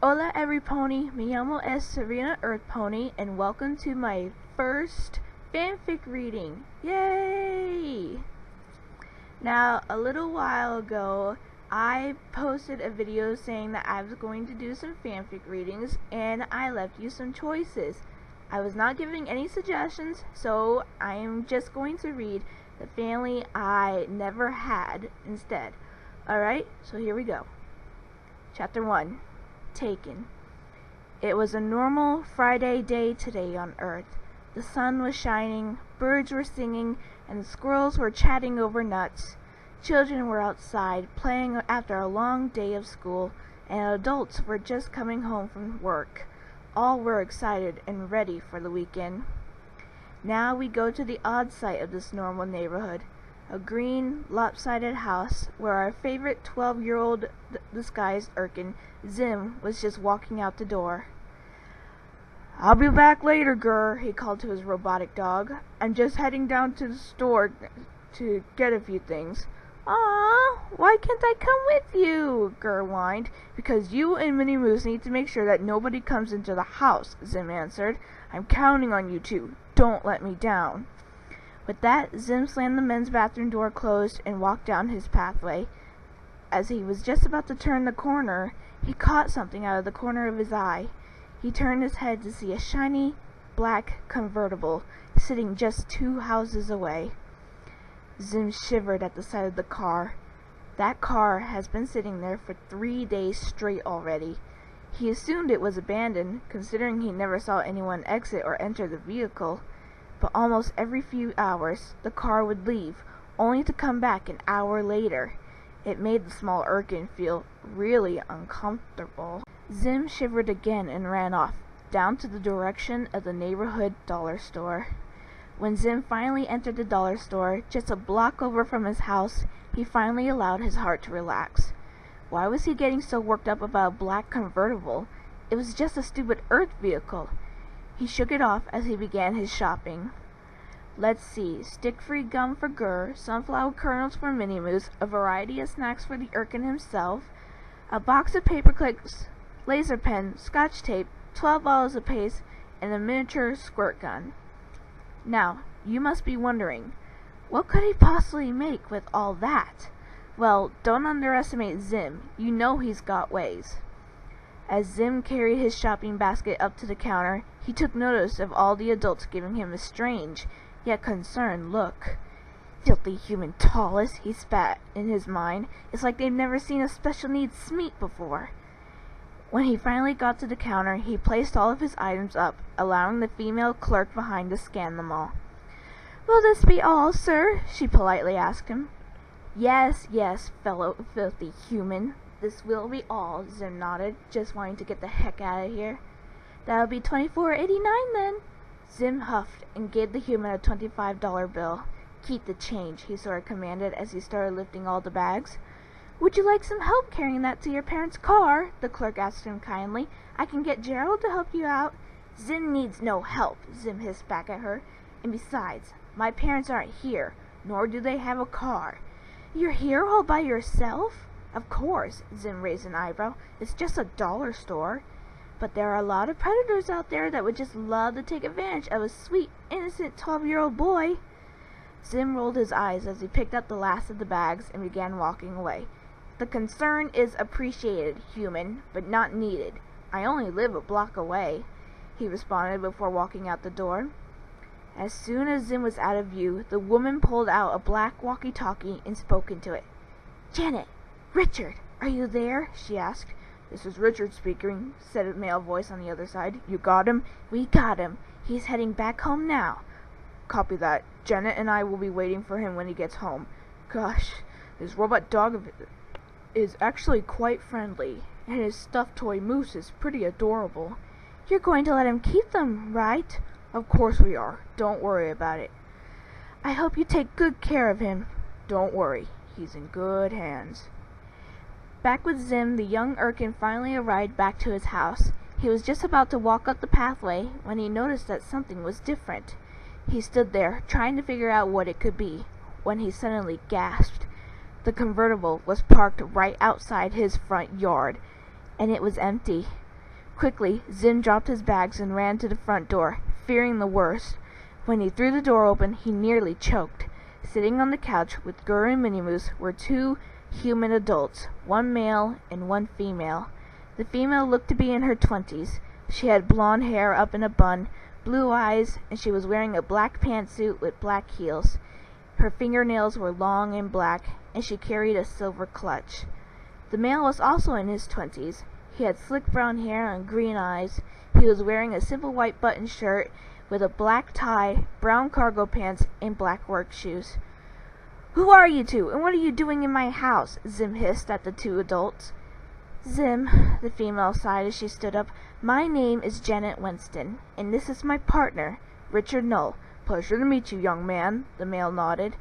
Hola every pony, me llamo es Serena Earth Pony, and welcome to my first fanfic reading. Yay! Now, a little while ago, I posted a video saying that I was going to do some fanfic readings, and I left you some choices. I was not giving any suggestions, so I am just going to read the family I never had instead. Alright, so here we go. Chapter 1. Taken. It was a normal Friday day today on Earth. The sun was shining, birds were singing, and the squirrels were chatting over nuts. Children were outside, playing after a long day of school, and adults were just coming home from work. All were excited and ready for the weekend. Now we go to the odd side of this normal neighborhood. A green, lopsided house where our favorite 12-year-old disguised Urkin, Zim, was just walking out the door. "I'll be back later, Gur," he called to his robotic dog. "I'm just heading down to the store to get a few things." "Aw, why can't I come with you?" Gur whined. "Because you and Minnie Moose need to make sure that nobody comes into the house," Zim answered. "I'm counting on you two. Don't let me down." With that, Zim slammed the men's bathroom door closed and walked down his pathway. As he was just about to turn the corner, he caught something out of the corner of his eye. He turned his head to see a shiny, black convertible sitting just 2 houses away. Zim shivered at the sight of the car. That car has been sitting there for 3 days straight already. He assumed it was abandoned, considering he never saw anyone exit or enter the vehicle. But almost every few hours, the car would leave, only to come back an hour later. It made the small Urkin feel really uncomfortable. Zim shivered again and ran off, down to the direction of the neighborhood dollar store. When Zim finally entered the dollar store, just a block over from his house, he finally allowed his heart to relax. Why was he getting so worked up about a black convertible? It was just a stupid Earth vehicle. He shook it off as he began his shopping. Let's see, stick-free gum for Gur, sunflower kernels for Minnie Moose, a variety of snacks for the Urkin himself, a box of paper clips, laser pen, scotch tape, 12 bottles of paste, and a miniature squirt gun. Now, you must be wondering, what could he possibly make with all that? Well, don't underestimate Zim. You know he's got ways. As Zim carried his shopping basket up to the counter, he took notice of all the adults giving him a strange, yet concerned look. "Filthy human tallis," he spat in his mind. "It's like they've never seen a special needs Smeet before." When he finally got to the counter, he placed all of his items up, allowing the female clerk behind to scan them all. "Will this be all, sir?" she politely asked him. Yes, fellow filthy human. This will be all," Zim nodded, just wanting to get the heck out of here. "That'll be $24.89 then." Zim huffed and gave the human a $25 bill. "Keep the change," he sort of commanded as he started lifting all the bags. "Would you like some help carrying that to your parents' car?" the clerk asked him kindly. "I can get Gerald to help you out." "Zim needs no help," Zim hissed back at her. "And besides, my parents aren't here, nor do they have a car." "You're here all by yourself?" "Of course," Zim raised an eyebrow. "It's just a dollar store." "But there are a lot of predators out there that would just love to take advantage of a sweet, innocent 12-year-old boy." Zim rolled his eyes as he picked up the last of the bags and began walking away. "The concern is appreciated, human, but not needed. I only live a block away," he responded before walking out the door. As soon as Zim was out of view, the woman pulled out a black walkie-talkie and spoke into it. "Janet! Richard! Are you there?" she asked. "This is Richard speaking," said a male voice on the other side. "You got him?" "We got him. He's heading back home now." "Copy that. Janet and I will be waiting for him when he gets home. Gosh, his robot dog is actually quite friendly, and his stuffed toy moose is pretty adorable." "You're going to let him keep them, right?" "Of course we are. Don't worry about it." "I hope you take good care of him." "Don't worry. He's in good hands." Back with Zim, the young Urkin finally arrived back to his house. He was just about to walk up the pathway when he noticed that something was different. He stood there, trying to figure out what it could be, when he suddenly gasped. The convertible was parked right outside his front yard, and it was empty. Quickly, Zim dropped his bags and ran to the front door, fearing the worst. When he threw the door open, he nearly choked. Sitting on the couch with Gur and Minimus were two human adults, one male and one female. The female looked to be in her 20s. She had blonde hair up in a bun, blue eyes, and she was wearing a black pantsuit with black heels. Her fingernails were long and black, and she carried a silver clutch. The male was also in his 20s. He had slick brown hair and green eyes. He was wearing a simple white button shirt with a black tie, brown cargo pants, and black work shoes. "Who are you two, and what are you doing in my house?" Zim hissed at the two adults. "Zim," the female sighed as she stood up, "my name is Janet Winston, and this is my partner, Richard Null." "Pleasure to meet you, young man," the male nodded.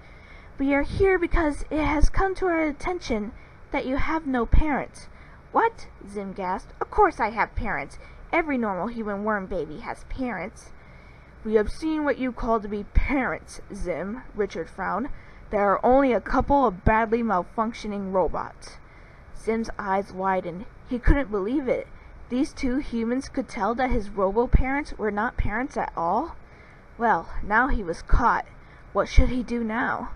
"We are here because it has come to our attention that you have no parents." "What?" Zim gasped. "Of course I have parents. Every normal human worm baby has parents." "We have seen what you call to be parents, Zim," Richard frowned. "There are only a couple of badly malfunctioning robots." Zim's eyes widened. He couldn't believe it. These two humans could tell that his robo-parents were not parents at all? Well, now he was caught. What should he do now?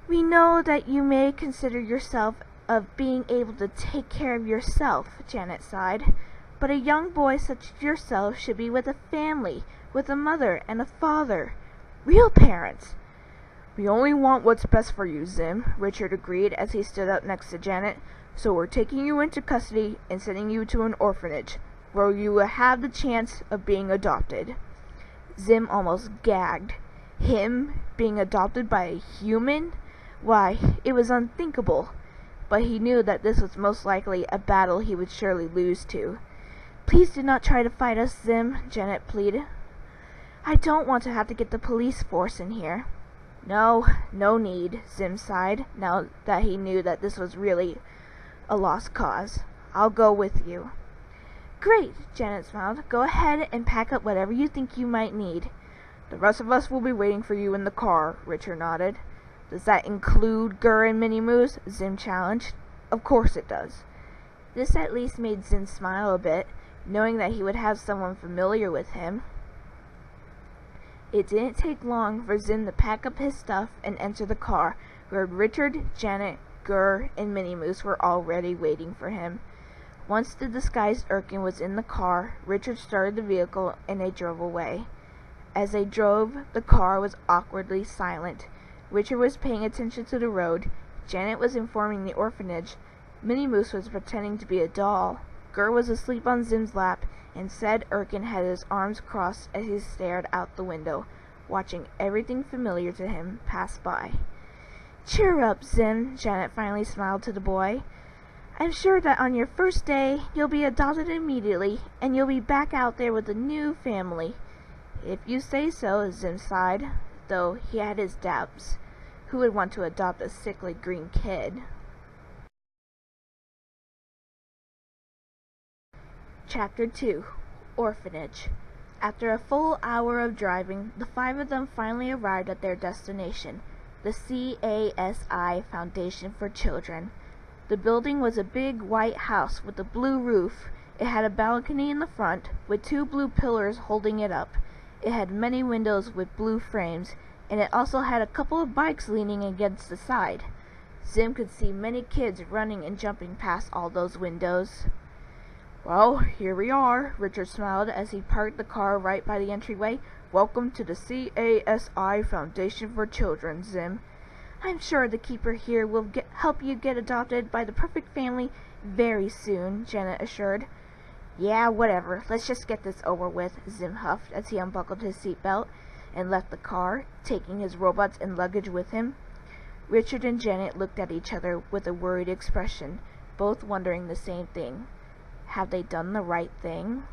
"We know that you may consider yourself of being able to take care of yourself," Janet sighed. "But a young boy such as yourself should be with a family, with a mother and a father. Real parents." "We only want what's best for you, Zim," Richard agreed as he stood up next to Janet. "So we're taking you into custody and sending you to an orphanage, where you will have the chance of being adopted." Zim almost gagged. Him being adopted by a human? Why, it was unthinkable. But he knew that this was most likely a battle he would surely lose to. "Please do not try to fight us, Zim," Janet pleaded. "I don't want to have to get the police force in here." No need," Zim sighed, now that he knew that this was really a lost cause. "I'll go with you." "Great," Janet smiled. "Go ahead and pack up whatever you think you might need." "The rest of us will be waiting for you in the car," Richard nodded. "Does that include Gur and Minimus?" Zim challenged. "Of course it does." This at least made Zim smile a bit, knowing that he would have someone familiar with him. It didn't take long for Zim to pack up his stuff and enter the car, where Richard, Janet, Gur, and Minimus were already waiting for him. Once the disguised Urkin was in the car, Richard started the vehicle and they drove away. As they drove, the car was awkwardly silent. Richard was paying attention to the road. Janet was informing the orphanage. Minimus was pretending to be a doll. Gur was asleep on Zim's lap, and said Urkin had his arms crossed as he stared out the window, watching everything familiar to him pass by. "Cheer up, Zim," Janet finally smiled to the boy. "I'm sure that on your first day, you'll be adopted immediately, and you'll be back out there with a new family." "If you say so," Zim sighed, though he had his doubts. Who would want to adopt a sickly green kid? Chapter 2. Orphanage. After a full hour of driving, the five of them finally arrived at their destination, the CASI Foundation for Children. The building was a big white house with a blue roof. It had a balcony in the front, with two blue pillars holding it up. It had many windows with blue frames, and it also had a couple of bikes leaning against the side. Zim could see many kids running and jumping past all those windows. "Well, here we are," Richard smiled as he parked the car right by the entryway. "Welcome to the CASI Foundation for Children, Zim." "I'm sure the keeper here will help you get adopted by the perfect family very soon," Janet assured. "Yeah, whatever. Let's just get this over with," Zim huffed as he unbuckled his seatbelt and left the car, taking his robots and luggage with him. Richard and Janet looked at each other with a worried expression, both wondering the same thing. Have they done the right thing?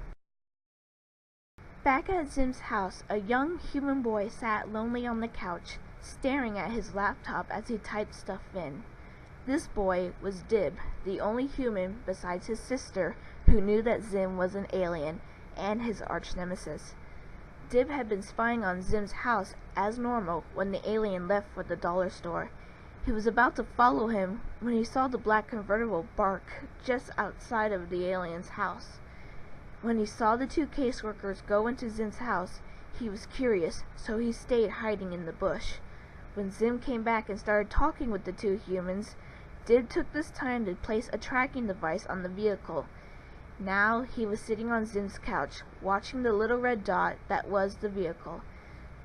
Back at Zim's house, a young human boy sat lonely on the couch, staring at his laptop as he typed stuff in. This boy was Dib, the only human besides his sister who knew that Zim was an alien and his arch-nemesis. Dib had been spying on Zim's house as normal when the alien left for the dollar store. He was about to follow him when he saw the black convertible park just outside of the alien's house. When he saw the two caseworkers go into Zim's house, he was curious, so he stayed hiding in the bush. When Zim came back and started talking with the two humans, Dib took this time to place a tracking device on the vehicle. Now he was sitting on Zim's couch, watching the little red dot that was the vehicle.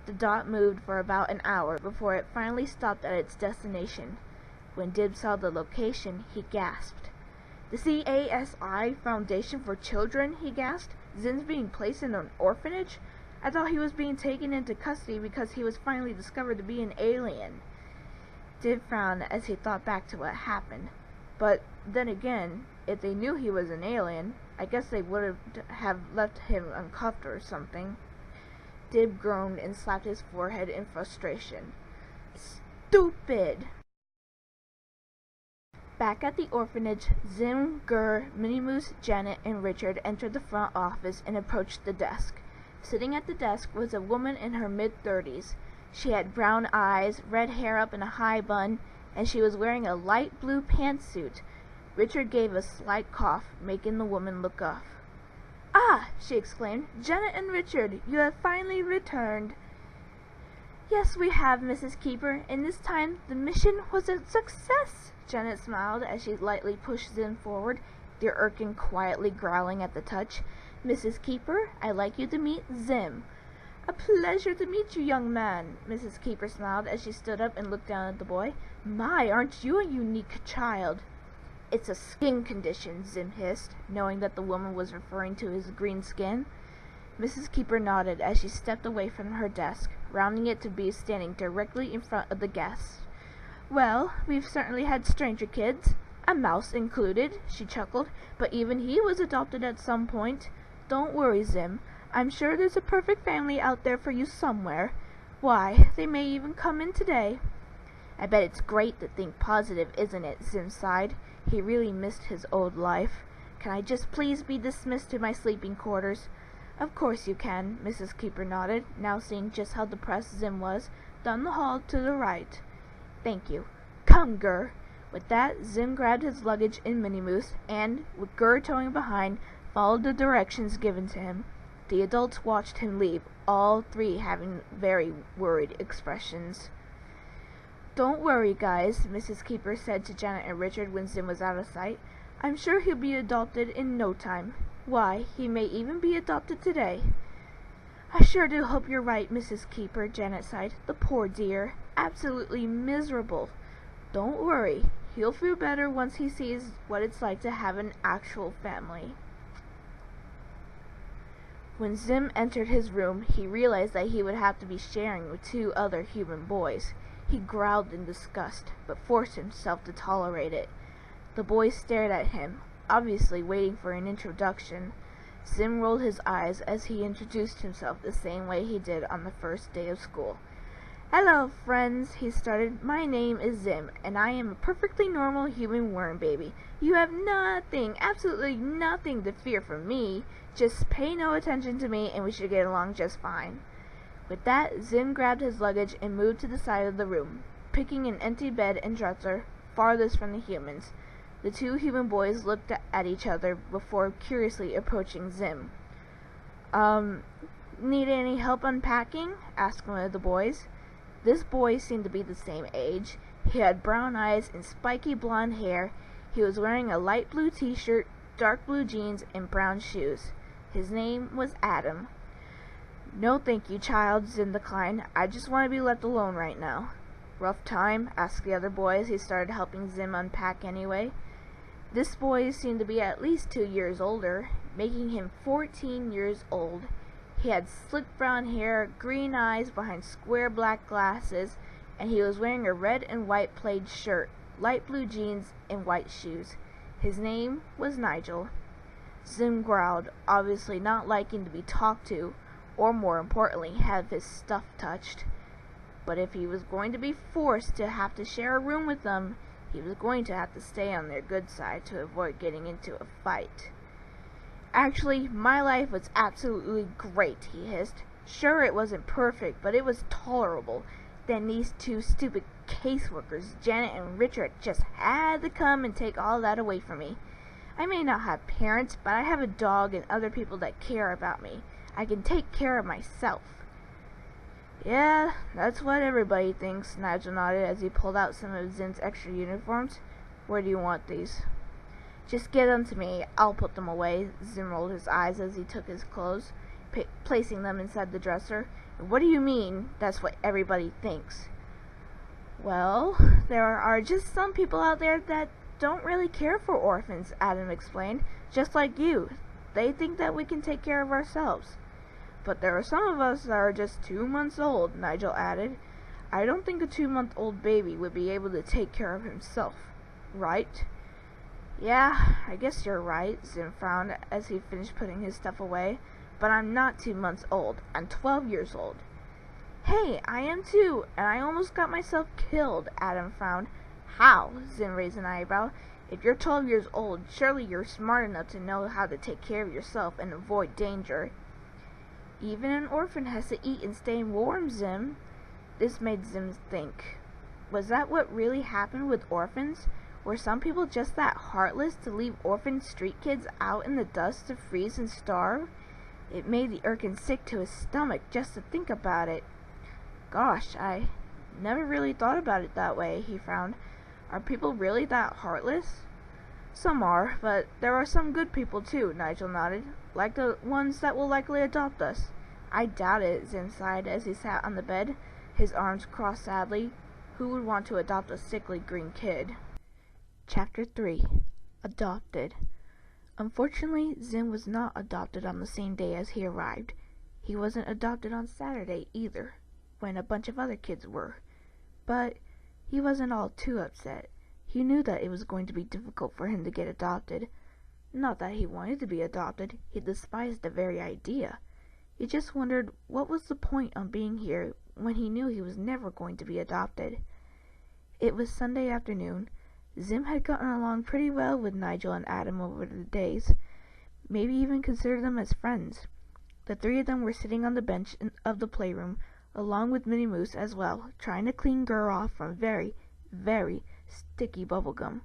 The dot moved for about an hour before it finally stopped at its destination. When Dib saw the location, he gasped. "The CASI Foundation for Children," he gasped. "Zim's being placed in an orphanage? I thought he was being taken into custody because he was finally discovered to be an alien." Dib frowned as he thought back to what happened. But then again, if they knew he was an alien, I guess they would have left him uncuffed or something. Dib groaned and slapped his forehead in frustration. Stupid! Back at the orphanage, Zim, Gur, Minnie Moose, Janet, and Richard entered the front office and approached the desk. Sitting at the desk was a woman in her mid-30s. She had brown eyes, red hair up in a high bun, and she was wearing a light blue pantsuit. Richard gave a slight cough, making the woman look up. "Ah!" she exclaimed. "Janet and Richard, you have finally returned." "Yes, we have, Mrs. Keeper, and this time the mission was a success." Janet smiled as she lightly pushed Zim forward, the Urkin quietly growling at the touch. "Mrs. Keeper, I'd like you to meet Zim." "A pleasure to meet you, young man." Mrs. Keeper smiled as she stood up and looked down at the boy. "My, aren't you a unique child?" "It's a skin condition," Zim hissed, knowing that the woman was referring to his green skin. Mrs. Keeper nodded as she stepped away from her desk, rounding it to be standing directly in front of the guests. "Well, we've certainly had stranger kids, a mouse included," she chuckled, "but even he was adopted at some point. Don't worry, Zim. I'm sure there's a perfect family out there for you somewhere. Why, they may even come in today." "I bet it's great to think positive, isn't it?" Zim sighed. He really missed his old life. "Can I just please be dismissed to my sleeping quarters?" "Of course you can," Mrs. Keeper nodded, now seeing just how depressed Zim was. "Down the hall to the right." "Thank you. Come, Gur." With that, Zim grabbed his luggage in Minnie Moose and, with Gur towing behind, followed the directions given to him. The adults watched him leave, all three having very worried expressions. "Don't worry, guys," Mrs. Keeper said to Janet and Richard when Zim was out of sight. "I'm sure he'll be adopted in no time. Why, he may even be adopted today." "I sure do hope you're right, Mrs. Keeper," Janet sighed. "The poor dear. Absolutely miserable." "Don't worry. He'll feel better once he sees what it's like to have an actual family." When Zim entered his room, he realized that he would have to be sharing with two other human boys. He growled in disgust, but forced himself to tolerate it. The boys stared at him, obviously waiting for an introduction. Zim rolled his eyes as he introduced himself the same way he did on the first day of school. "Hello, friends," he started. "My name is Zim, and I am a perfectly normal human worm baby. You have nothing, absolutely nothing to fear from me. Just pay no attention to me, and we should get along just fine." With that, Zim grabbed his luggage and moved to the side of the room, picking an empty bed and dresser farthest from the humans. The two human boys looked at each other before curiously approaching Zim. "Need any help unpacking?" asked one of the boys. This boy seemed to be the same age. He had brown eyes and spiky blonde hair. He was wearing a light blue t-shirt, dark blue jeans, and brown shoes. His name was Adam. "No thank you, child," Zim declined. "I just want to be left alone right now." "Rough time?" asked the other boy as he started helping Zim unpack anyway. This boy seemed to be at least 2 years older, making him 14 years old. He had slick brown hair, green eyes behind square black glasses, and he was wearing a red and white plaid shirt, light blue jeans, and white shoes. His name was Nigel. Zim growled, obviously not liking to be talked to, or more importantly, have his stuff touched. But if he was going to be forced to have to share a room with them, he was going to have to stay on their good side to avoid getting into a fight. "Actually, my life was absolutely great," he hissed. "Sure, it wasn't perfect, but it was tolerable. Then these two stupid caseworkers, Janet and Richard, just had to come and take all that away from me. I may not have parents, but I have a dog and other people that care about me. I can take care of myself." "Yeah, that's what everybody thinks," Nigel nodded as he pulled out some of Zim's extra uniforms. "Where do you want these?" "Just get them to me. I'll put them away." Zim rolled his eyes as he took his clothes, placing them inside the dresser. "What do you mean, that's what everybody thinks?" "Well, there are just some people out there that don't really care for orphans," Adam explained. "Just like you. They think that we can take care of ourselves." "But there are some of us that are just 2 months old," Nigel added. "I don't think a 2-month-old baby would be able to take care of himself, right?" "Yeah, I guess you're right," Zim frowned as he finished putting his stuff away. "But I'm not 2 months old. I'm 12 years old." "Hey, I am too, and I almost got myself killed," Adam frowned. "How?" Zim raised an eyebrow. "If you're 12 years old, surely you're smart enough to know how to take care of yourself and avoid danger." "Even an orphan has to eat and stay warm, Zim." This made Zim think. Was that what really happened with orphans? Were some people just that heartless to leave orphan street kids out in the dust to freeze and starve? It made the Urkin sick to his stomach just to think about it. "Gosh, I never really thought about it that way," he frowned. "Are people really that heartless?" "Some are, but there are some good people too," Nigel nodded. "Like the ones that will likely adopt us." "I doubt it," Zim sighed as he sat on the bed, his arms crossed sadly. Who would want to adopt a sickly green kid? Chapter 3. Adopted. Unfortunately, Zim was not adopted on the same day as he arrived. He wasn't adopted on Saturday either, when a bunch of other kids were. But he wasn't all too upset. He knew that it was going to be difficult for him to get adopted. Not that he wanted to be adopted, he despised the very idea. He just wondered what was the point on being here when he knew he was never going to be adopted. It was Sunday afternoon. Zim had gotten along pretty well with Nigel and Adam over the days, maybe even considered them as friends. The three of them were sitting on the bench of the playroom, along with Minnie Moose as well, trying to clean Gur off from very, very sticky bubblegum.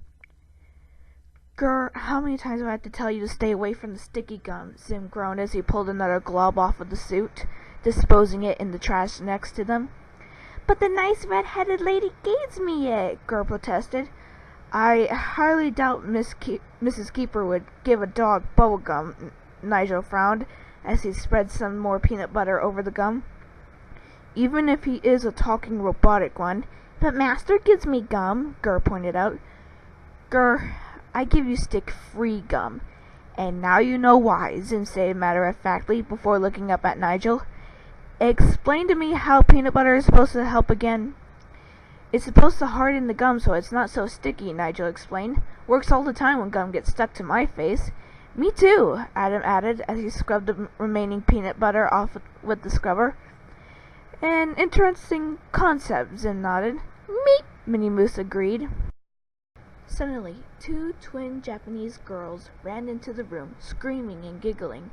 "Gur, how many times do I have to tell you to stay away from the sticky gum?" Zim groaned as he pulled another glob off of the suit, disposing it in the trash next to them. "But the nice red-headed lady gave me it," Gur protested. "I highly doubt Mrs. Keeper would give a dog bubblegum," Nigel frowned, as he spread some more peanut butter over the gum. "Even if he is a talking robotic one." "But Master gives me gum," Gur pointed out. "Gur, I give you stick-free gum. And now you know why," Zim said matter-of-factly before looking up at Nigel. "Explain to me how peanut butter is supposed to help again." "It's supposed to harden the gum so it's not so sticky," Nigel explained. "Works all the time when gum gets stuck to my face." "Me too," Adam added as he scrubbed the remaining peanut butter off with the scrubber. "An interesting concept," Zim nodded. "Meep," Minnie Moose agreed. Suddenly, 2 twin Japanese girls ran into the room, screaming and giggling.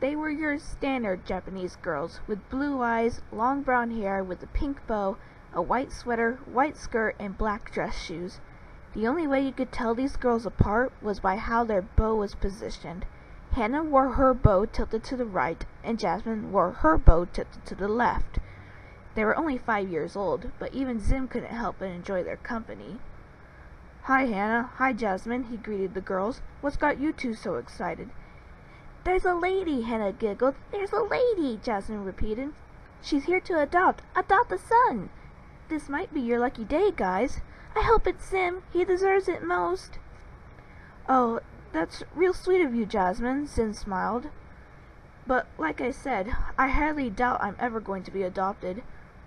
They were your standard Japanese girls, with blue eyes, long brown hair with a pink bow, a white sweater, white skirt, and black dress shoes. The only way you could tell these girls apart was by how their bow was positioned. Hannah wore her bow tilted to the right, and Jasmine wore her bow tilted to the left. They were only 5 years old, but even Zim couldn't help but enjoy their company. "Hi, Hannah. Hi, Jasmine," he greeted the girls. "What's got you two so excited?" "There's a lady," Hannah giggled. "There's a lady," Jasmine repeated. "She's here to adopt a son. This might be your lucky day, guys. I hope it's Zim. He deserves it most." "Oh, that's real sweet of you, Jasmine," Zim smiled. "But like I said, I highly doubt I'm ever going to be adopted.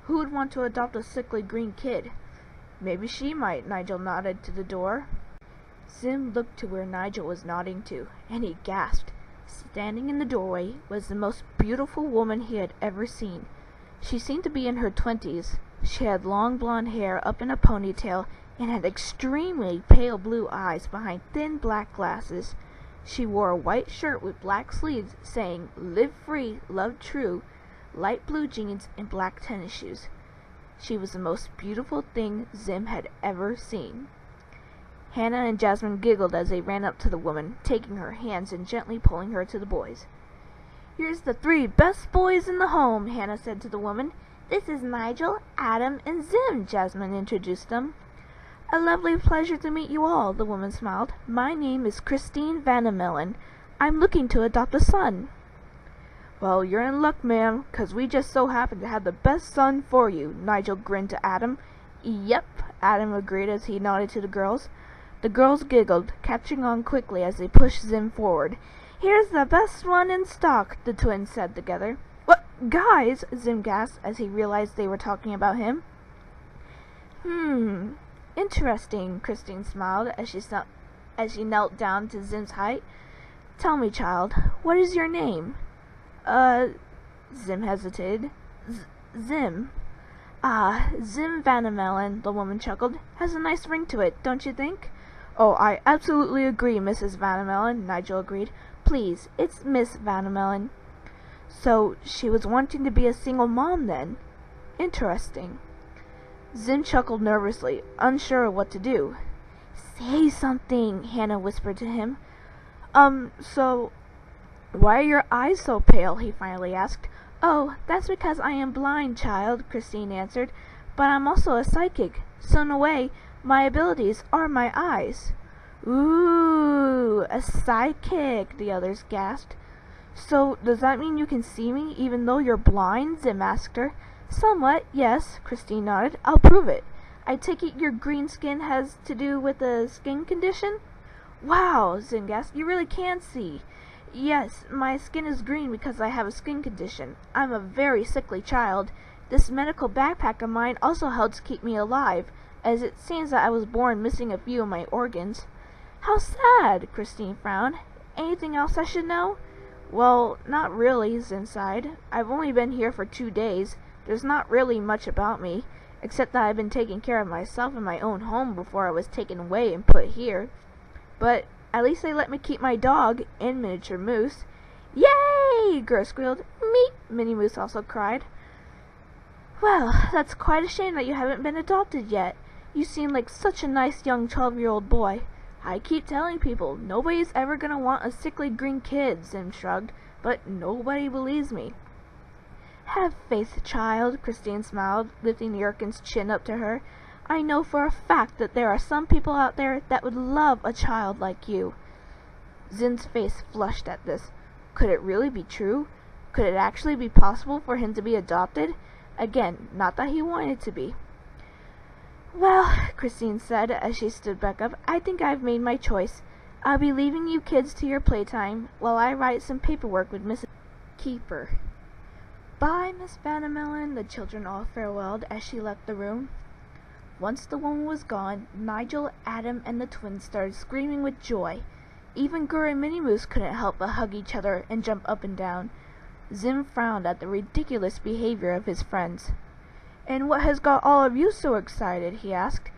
Who would want to adopt a sickly green kid?" "Maybe she might," Nigel nodded to the door. Zim looked to where Nigel was nodding to, and he gasped. Standing in the doorway was the most beautiful woman he had ever seen. She seemed to be in her 20s. She had long blonde hair up in a ponytail and had extremely pale blue eyes behind thin black glasses. She wore a white shirt with black sleeves saying, "Live free, love true," light blue jeans, and black tennis shoes. She was the most beautiful thing Zim had ever seen. Hannah and Jasmine giggled as they ran up to the woman, taking her hands and gently pulling her to the boys. "Here's the 3 best boys in the home," Hannah said to the woman. "This is Nigel, Adam, and Zim," Jasmine introduced them. "A lovely pleasure to meet you all," the woman smiled. "My name is Christine Vandermellen. I'm looking to adopt a son." "Well, you're in luck, ma'am, 'cause we just so happen to have the best son for you," Nigel grinned to Adam. "Yep," Adam agreed as he nodded to the girls. The girls giggled, catching on quickly as they pushed Zim forward. "Here's the best one in stock," the twins said together. "What, guys?" Zim gasped as he realized they were talking about him. Interesting," Christine smiled as she knelt down to Zim's height. "Tell me, child, what is your name?" Zim hesitated. Zim. "Ah, Zim Vandermellen," the woman chuckled. "Has a nice ring to it, don't you think?" "Oh, I absolutely agree, Mrs. Vandermellen," Nigel agreed. "Please, it's Miss Vandermellen." So, she was wanting to be a single mom then? Interesting. Zim chuckled nervously, unsure what to do. "Say something," Hannah whispered to him. So, why are your eyes so pale?" he finally asked. "Oh, that's because I am blind, child," Christine answered. "But I'm also a psychic, so in a way, my abilities are my eyes." "Ooh, a psychic," the others gasped. "So, does that mean you can see me even though you're blind?" Zim asked her. "Somewhat, yes," Christine nodded. "I'll prove it. I take it your green skin has to do with a skin condition?" "Wow," Zim gasped. "You really can see." "Yes, my skin is green because I have a skin condition. I'm a very sickly child. This medical backpack of mine also helps keep me alive, as it seems that I was born missing a few of my organs." "How sad," Christine frowned. "Anything else I should know?" "Well, not really," Zim sighed. "I've only been here for 2 days. There's not really much about me, except that I've been taking care of myself in my own home before I was taken away and put here. But at least they let me keep my dog and miniature moose." "Yay!" Gur squealed. "Meep!" Minnie Moose also cried. "Well, that's quite a shame that you haven't been adopted yet. You seem like such a nice young 12-year-old boy. I keep telling people nobody's ever gonna want a sickly green kid," Zim shrugged, "but nobody believes me." "Have faith, child," Christine smiled, lifting the Urkin's chin up to her. "I know for a fact that there are some people out there that would love a child like you." Zim's face flushed at this. Could it really be true? Could it actually be possible for him to be adopted? Again, not that he wanted to be. "Well," Christine said as she stood back up, "I think I've made my choice. I'll be leaving you kids to your playtime while I write some paperwork with Mrs. Keeper." "Bye, Miss Vandermellen," the children all farewelled as she left the room. Once the woman was gone, Nigel, Adam, and the twins started screaming with joy. Even Gur and Minnie Moose couldn't help but hug each other and jump up and down. Zim frowned at the ridiculous behavior of his friends. "And what has got all of you so excited?" he asked.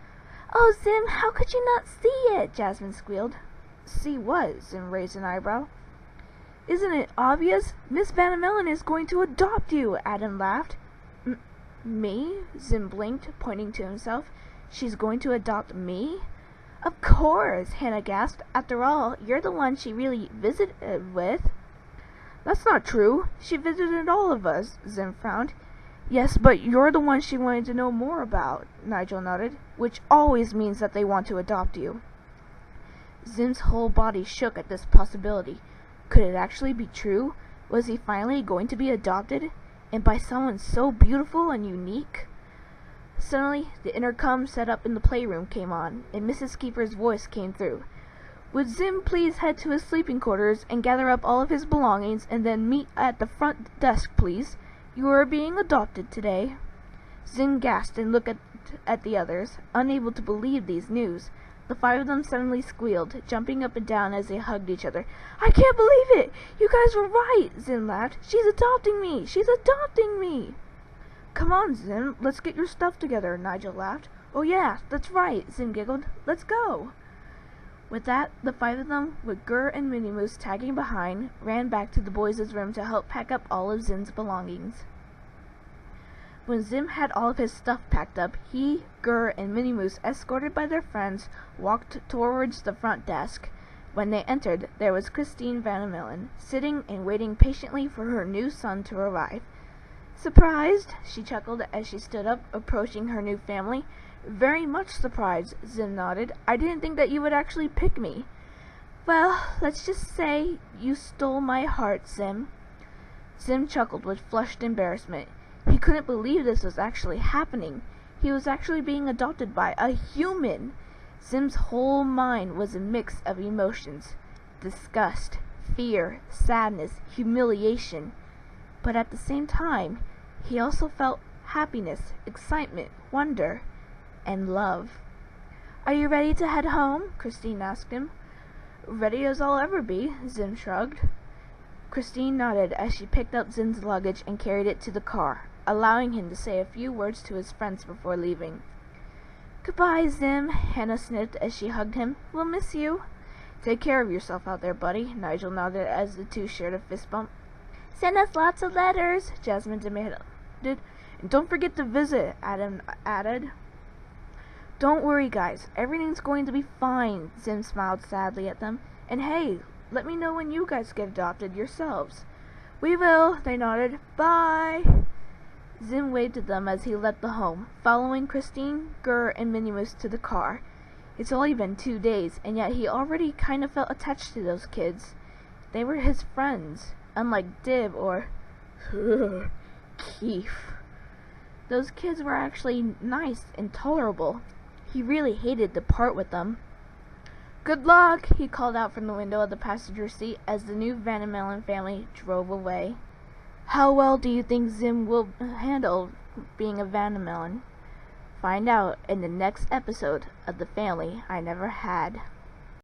"Oh, Zim, how could you not see it?" Jasmine squealed. "See what?" Zim raised an eyebrow. "Isn't it obvious? Miss Vandermellen is going to adopt you," Adam laughed. Me? Zim blinked, pointing to himself. "She's going to adopt me?" "Of course," Hannah gasped. "After all, you're the one she really visited with." "That's not true. She visited all of us," Zim frowned. "Yes, but you're the one she wanted to know more about," Nigel nodded, "which always means that they want to adopt you." Zim's whole body shook at this possibility. Could it actually be true? Was he finally going to be adopted? And by someone so beautiful and unique? Suddenly, the intercom set up in the playroom came on, and Mrs. Keeper's voice came through. "Would Zim please head to his sleeping quarters and gather up all of his belongings and then meet at the front desk, please? You are being adopted today." Zim gasped and looked at the others, unable to believe these news. The 5 of them suddenly squealed, jumping up and down as they hugged each other. "I can't believe it! You guys were right!" Zim laughed. "She's adopting me! She's adopting me!" "Come on, Zim, let's get your stuff together," Nigel laughed. "Oh yeah, that's right," Zim giggled. "Let's go!" With that, the 5 of them, with Gur and Minnie Moose tagging behind, ran back to the boys' room to help pack up all of Zim's belongings. When Zim had all of his stuff packed up, he, Gur, and Minnie Moose, escorted by their friends, walked towards the front desk. When they entered, there was Christine Van Millen, sitting and waiting patiently for her new son to arrive. "Surprised?" she chuckled as she stood up, approaching her new family. "Very much surprised," Zim nodded. "I didn't think that you would actually pick me." "Well, let's just say you stole my heart, Zim." Zim chuckled with flushed embarrassment. He couldn't believe this was actually happening. He was actually being adopted by a human. Zim's whole mind was a mix of emotions: disgust, fear, sadness, humiliation. But at the same time, he also felt happiness, excitement, wonder, and love. "Are you ready to head home?" Christine asked him. "Ready as I'll ever be," Zim shrugged. Christine nodded as she picked up Zim's luggage and carried it to the car, allowing him to say a few words to his friends before leaving. "Goodbye, Zim," Hannah sniffed as she hugged him. "We'll miss you." "Take care of yourself out there, buddy," Nigel nodded as the two shared a fist bump. "Send us lots of letters," Jasmine demanded. "And don't forget to visit," Adam added. "Don't worry, guys. Everything's going to be fine," Zim smiled sadly at them. "And hey, let me know when you guys get adopted yourselves." "We will," they nodded. "Bye." Zim waved at them as he left the home, following Christine, Gur, and Minnie Moose to the car. It's only been 2 days, and yet he already kind of felt attached to those kids. They were his friends, unlike Dib or Keith. Those kids were actually nice and tolerable. He really hated to part with them. "Good luck," he called out from the window of the passenger seat as the new Van Melon family drove away. How well do you think Zim will handle being a Van Melon? Find out in the next episode of The Family I Never Had.